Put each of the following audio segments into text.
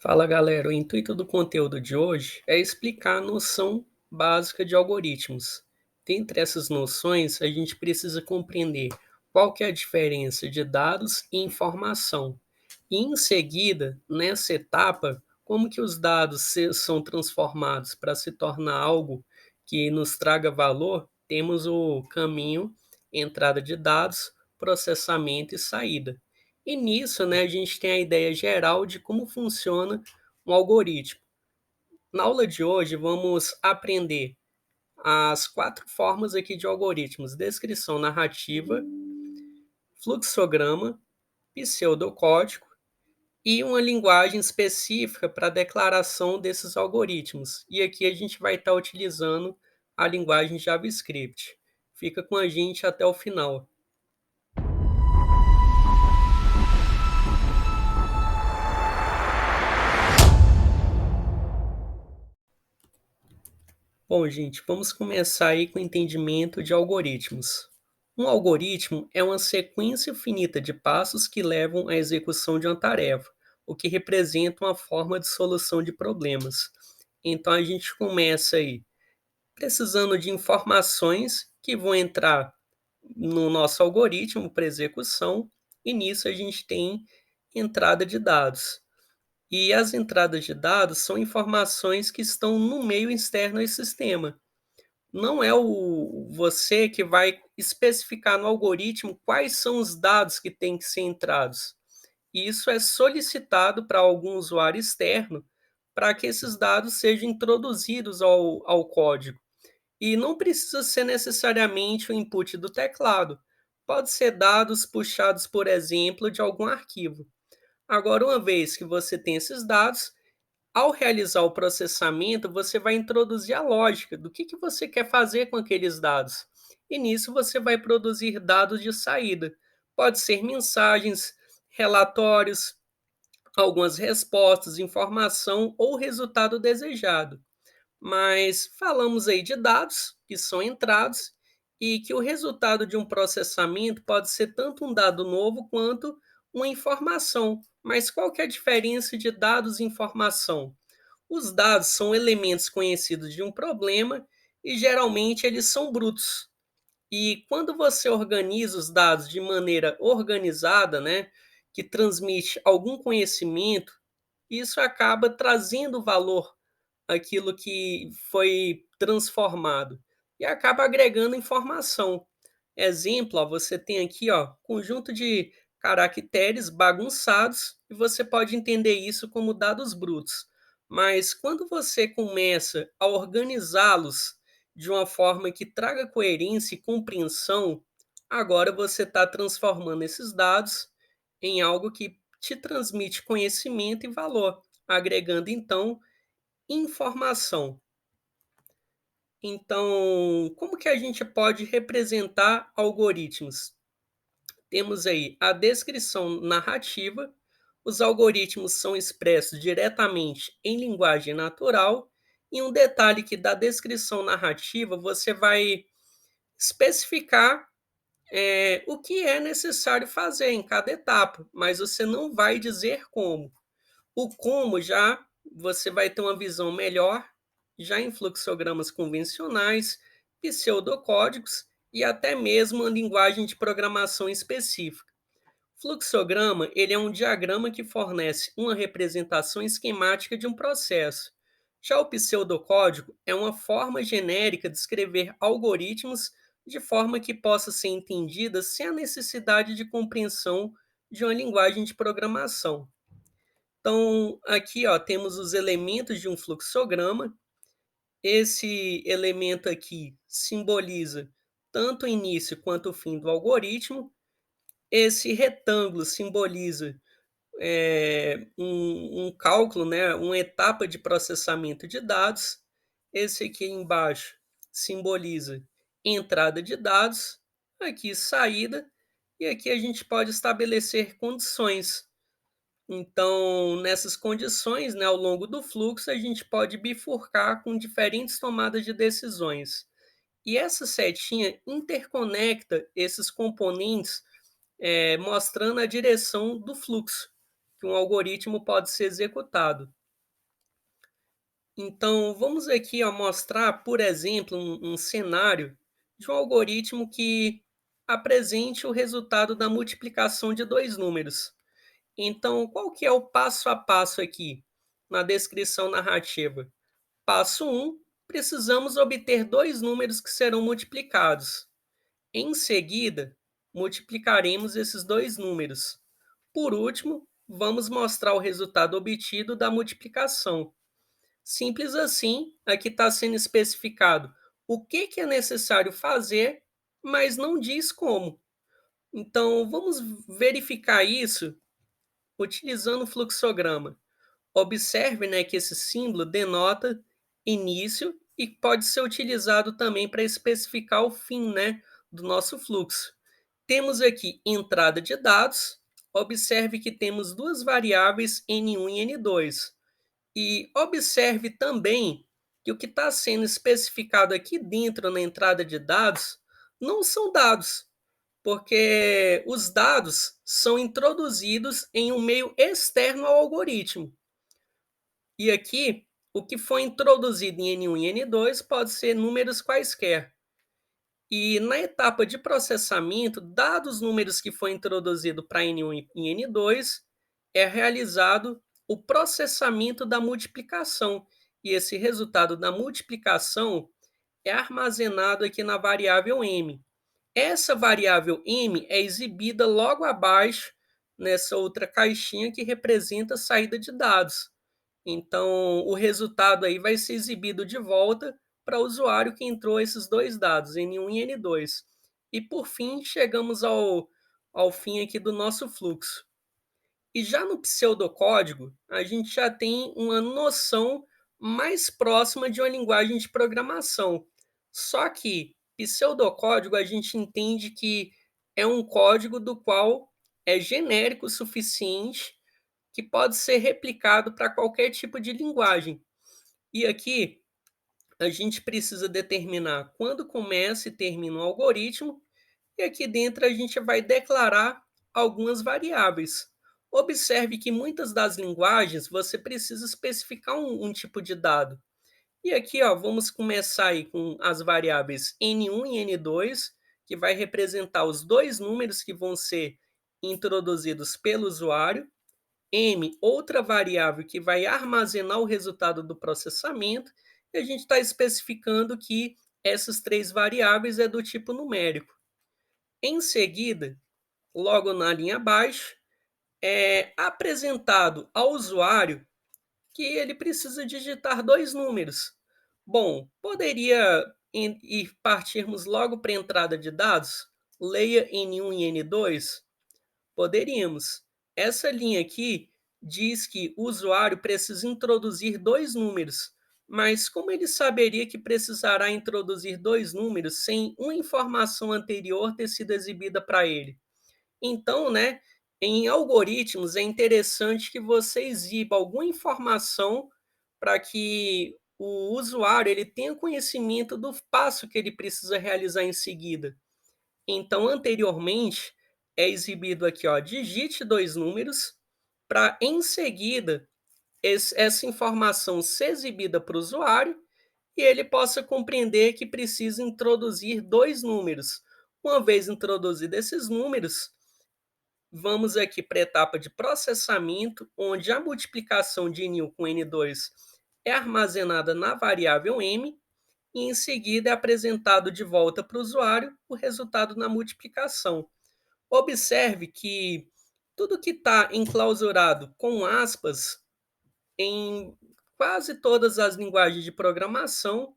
Fala galera, o intuito do conteúdo de hoje é explicar a noção básica de algoritmos. Dentre essas noções, a gente precisa compreender qual que é a diferença de dados e informação. E em seguida, nessa etapa, como que os dados são transformados para se tornar algo que nos traga valor, temos o caminho entrada de dados, processamento e saída. E nisso, né, a gente tem a ideia geral de como funciona um algoritmo. Na aula de hoje, vamos aprender as quatro formas aqui de algoritmos: descrição narrativa, fluxograma, pseudocódigo e uma linguagem específica para a declaração desses algoritmos. E aqui a gente vai estar utilizando a linguagem JavaScript. Fica com a gente até o final. Bom, gente, vamos começar aí com o entendimento de algoritmos. Um algoritmo é uma sequência finita de passos que levam à execução de uma tarefa, o que representa uma forma de solução de problemas. Então a gente começa aí precisando de informações que vão entrar no nosso algoritmo para execução, e nisso a gente tem entrada de dados. E as entradas de dados são informações que estão no meio externo ao sistema. Não é você que vai especificar no algoritmo quais são os dados que têm que ser entrados. Isso é solicitado para algum usuário externo para que esses dados sejam introduzidos ao código. E não precisa ser necessariamente o input do teclado. Pode ser dados puxados, por exemplo, de algum arquivo. Agora, uma vez que você tem esses dados, ao realizar o processamento, você vai introduzir a lógica do que você quer fazer com aqueles dados. E nisso você vai produzir dados de saída. Pode ser mensagens, relatórios, algumas respostas, informação ou resultado desejado. Mas falamos aí de dados que são entrados e que o resultado de um processamento pode ser tanto um dado novo quanto uma informação. Mas qual que é a diferença de dados e informação? Os dados são elementos conhecidos de um problema e geralmente eles são brutos. E quando você organiza os dados de maneira organizada, né, que transmite algum conhecimento, isso acaba trazendo valor àquilo que foi transformado e acaba agregando informação. Exemplo, ó, você tem aqui, ó, conjunto de caracteres bagunçados e você pode entender isso como dados brutos. Mas quando você começa a organizá-los de uma forma que traga coerência e compreensão, agora você está transformando esses dados em algo que te transmite conhecimento e valor, agregando então informação. Então, como que a gente pode representar algoritmos? Temos aí a descrição narrativa. Os algoritmos são expressos diretamente em linguagem natural. E um detalhe que da descrição narrativa você vai especificar o que é necessário fazer em cada etapa, mas você não vai dizer como. O como já você vai ter uma visão melhor, já em fluxogramas convencionais, pseudocódigos e até mesmo uma linguagem de programação específica. Fluxograma, ele é um diagrama que fornece uma representação esquemática de um processo. Já o pseudocódigo é uma forma genérica de escrever algoritmos de forma que possa ser entendida sem a necessidade de compreensão de uma linguagem de programação. Então, aqui ó, temos os elementos de um fluxograma. Esse elemento aqui simboliza tanto o início quanto o fim do algoritmo. Esse retângulo simboliza um cálculo, né, uma etapa de processamento de dados. Esse aqui embaixo simboliza entrada de dados, aqui saída, e aqui a gente pode estabelecer condições. Então, nessas condições, né, ao longo do fluxo, a gente pode bifurcar com diferentes tomadas de decisões. E essa setinha interconecta esses componentes, mostrando a direção do fluxo. que um algoritmo pode ser executado. Então, vamos aqui ó, mostrar, por exemplo, um cenário de um algoritmo que apresente o resultado da multiplicação de dois números. Então, qual que é o passo a passo aqui na descrição narrativa? Passo um: precisamos obter dois números que serão multiplicados. Em seguida, multiplicaremos esses dois números. Por último, vamos mostrar o resultado obtido da multiplicação. Simples assim, aqui está sendo especificado o que é necessário fazer, mas não diz como. Então, vamos verificar isso utilizando o fluxograma. Observe, né, que esse símbolo denota início e pode ser utilizado também para especificar o fim, né, do nosso fluxo. Temos aqui entrada de dados. Observe que temos duas variáveis N1 e N2. E observe também que o que está sendo especificado aqui dentro na entrada de dados não são dados, porque os dados são introduzidos em um meio externo ao algoritmo. E aqui, o que foi introduzido em N1 e N2 pode ser números quaisquer. E na etapa de processamento, dados os números que foi introduzido para N1 e N2, é realizado o processamento da multiplicação. E esse resultado da multiplicação é armazenado aqui na variável m. Essa variável m é exibida logo abaixo nessa outra caixinha que representa a saída de dados. Então, o resultado aí vai ser exibido de volta para o usuário que entrou esses dois dados, N1 e N2. E por fim, chegamos ao fim aqui do nosso fluxo. E já no pseudocódigo, a gente já tem uma noção mais próxima de uma linguagem de programação. Só que pseudocódigo a gente entende que é um código do qual é genérico o suficiente que pode ser replicado para qualquer tipo de linguagem. E aqui a gente precisa determinar quando começa e termina um algoritmo, e aqui dentro a gente vai declarar algumas variáveis. Observe que muitas das linguagens você precisa especificar um tipo de dado. E aqui ó, vamos começar aí com as variáveis N1 e N2, que vai representar os dois números que vão ser introduzidos pelo usuário. M, outra variável que vai armazenar o resultado do processamento, e a gente está especificando que essas três variáveis é do tipo numérico. Em seguida, logo na linha abaixo, é apresentado ao usuário que ele precisa digitar dois números. Bom, poderia e partirmos logo para a entrada de dados? Leia N1 e N2? Poderíamos. Essa linha aqui diz que o usuário precisa introduzir dois números, mas como ele saberia que precisará introduzir dois números sem uma informação anterior ter sido exibida para ele? Então, né, em algoritmos é interessante que você exiba alguma informação para que o usuário ele tenha conhecimento do passo que ele precisa realizar em seguida. Então, anteriormente, é exibido aqui, ó, digite dois números, para em seguida essa informação ser exibida para o usuário e ele possa compreender que precisa introduzir dois números. Uma vez introduzidos esses números, vamos aqui para a etapa de processamento, onde a multiplicação de N1 com N2 é armazenada na variável m, e em seguida é apresentado de volta para o usuário o resultado na multiplicação. Observe que tudo que está enclausurado com aspas em quase todas as linguagens de programação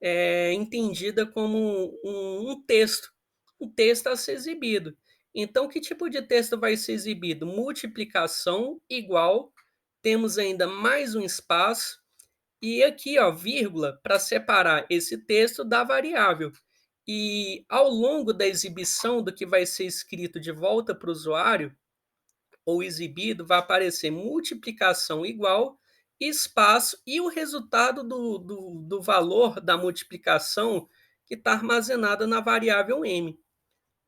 é entendida como um texto, um texto a ser exibido. Então, que tipo de texto vai ser exibido? Multiplicação igual, temos ainda mais um espaço, e aqui, ó, vírgula, para separar esse texto da variável. E ao longo da exibição do que vai ser escrito de volta para o usuário, ou exibido, vai aparecer multiplicação igual, espaço e o resultado do valor da multiplicação que está armazenada na variável m.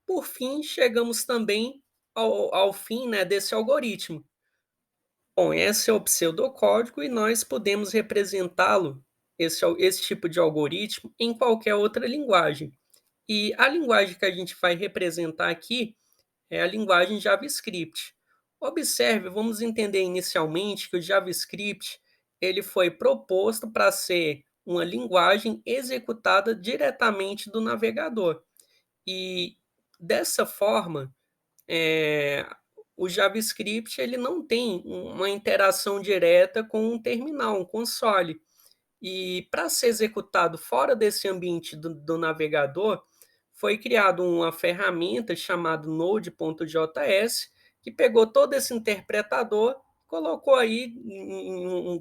Por fim, chegamos também ao fim, né, desse algoritmo. Bom, esse é o pseudocódigo e nós podemos representá-lo, esse tipo de algoritmo, em qualquer outra linguagem. E a linguagem que a gente vai representar aqui é a linguagem JavaScript. Observe, vamos entender inicialmente que o JavaScript ele foi proposto para ser uma linguagem executada diretamente do navegador. E dessa forma, eh, o JavaScript ele não tem uma interação direta com um terminal, um console. E para ser executado fora desse ambiente do navegador, foi criado uma ferramenta chamada Node.js, que pegou todo esse interpretador, colocou aí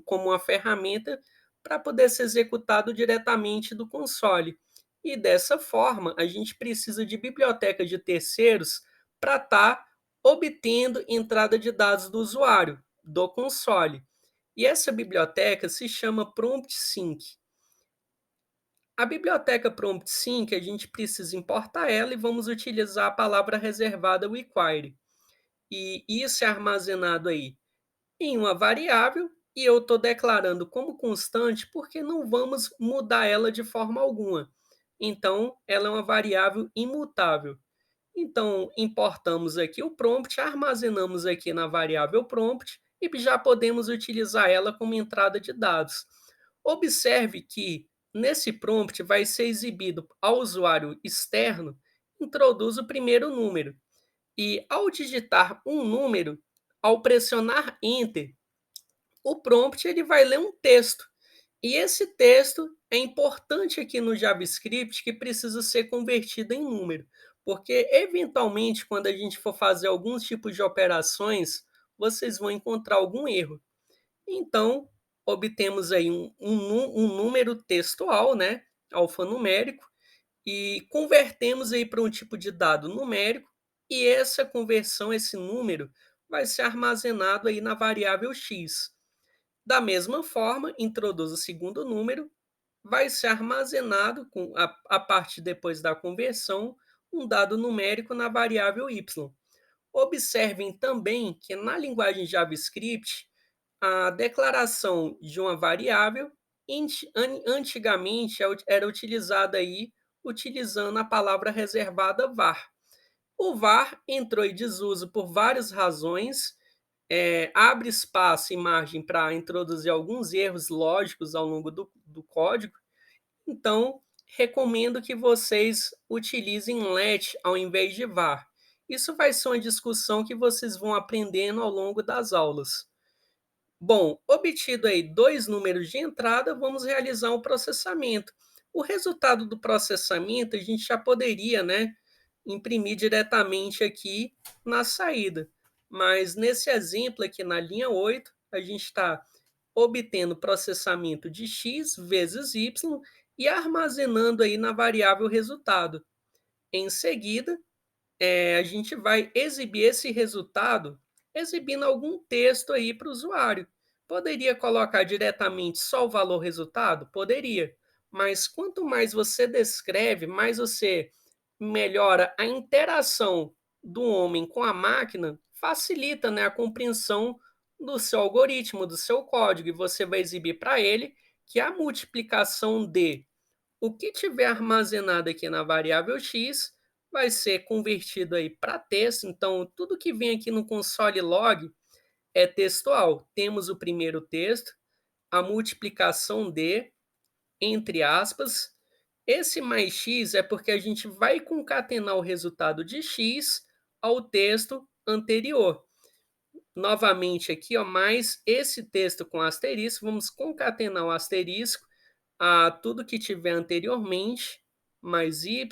como uma ferramenta para poder ser executado diretamente do console. E dessa forma, a gente precisa de bibliotecas de terceiros para estar obtendo entrada de dados do usuário, do console. E essa biblioteca se chama PromptSync. A biblioteca PromptSync, a gente precisa importar ela e vamos utilizar a palavra reservada require. E isso é armazenado aí em uma variável e eu estou declarando como constante porque não vamos mudar ela de forma alguma. Então, ela é uma variável imutável. Então, importamos aqui o prompt, armazenamos aqui na variável prompt e já podemos utilizar ela como entrada de dados. Observe que nesse prompt vai ser exibido ao usuário externo, introduz o primeiro número. E ao digitar um número, ao pressionar Enter, o prompt ele vai ler um texto. E esse texto é importante aqui no JavaScript que precisa ser convertido em número, porque eventualmente quando a gente for fazer alguns tipos de operações, vocês vão encontrar algum erro. Então, obtemos aí um número textual, né, alfanumérico, e convertemos aí para um tipo de dado numérico, e essa conversão, esse número, vai ser armazenado aí na variável x. Da mesma forma, introduz o segundo número, vai ser armazenado com a parte depois da conversão, um dado numérico na variável y. Observem também que na linguagem JavaScript, a declaração de uma variável antigamente era utilizada aí utilizando a palavra reservada var. O var entrou em desuso por várias razões, abre espaço e margem para introduzir alguns erros lógicos ao longo do código. Então, recomendo que vocês utilizem let ao invés de var. Isso vai ser uma discussão que vocês vão aprendendo ao longo das aulas. Bom, obtido aí dois números de entrada, vamos realizar um processamento. O resultado do processamento a gente já poderia, né, imprimir diretamente aqui na saída. Mas nesse exemplo aqui na linha 8, a gente está obtendo processamento de x vezes y e armazenando aí na variável resultado. Em seguida, a gente vai exibir esse resultado exibindo algum texto aí para o usuário. Poderia colocar diretamente só o valor resultado? Poderia. Mas quanto mais você descreve, mais você melhora a interação do homem com a máquina, facilita, né, a compreensão do seu algoritmo, do seu código, e você vai exibir para ele que a multiplicação de o que tiver armazenado aqui na variável x vai ser convertido aí para texto. Então, tudo que vem aqui no console log é textual. Temos o primeiro texto, a multiplicação de, entre aspas. Esse mais x é porque a gente vai concatenar o resultado de x ao texto anterior. Novamente aqui, ó, mais esse texto com asterisco, vamos concatenar o asterisco a tudo que tiver anteriormente, mais y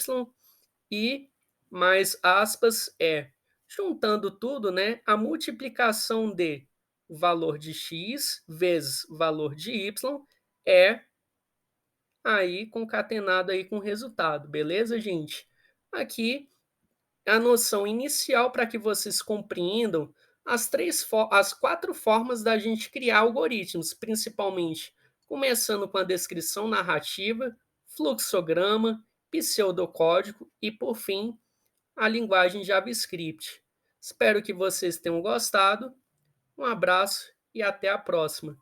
e mais aspas é. Juntando tudo, né, a multiplicação de valor de x vezes valor de y é aí concatenado aí com o resultado, beleza, gente? Aqui a noção inicial para que vocês compreendam as quatro formas da gente criar algoritmos, principalmente começando com a descrição narrativa, fluxograma, pseudocódigo e, por fim, a linguagem JavaScript. Espero que vocês tenham gostado. Um abraço e até a próxima.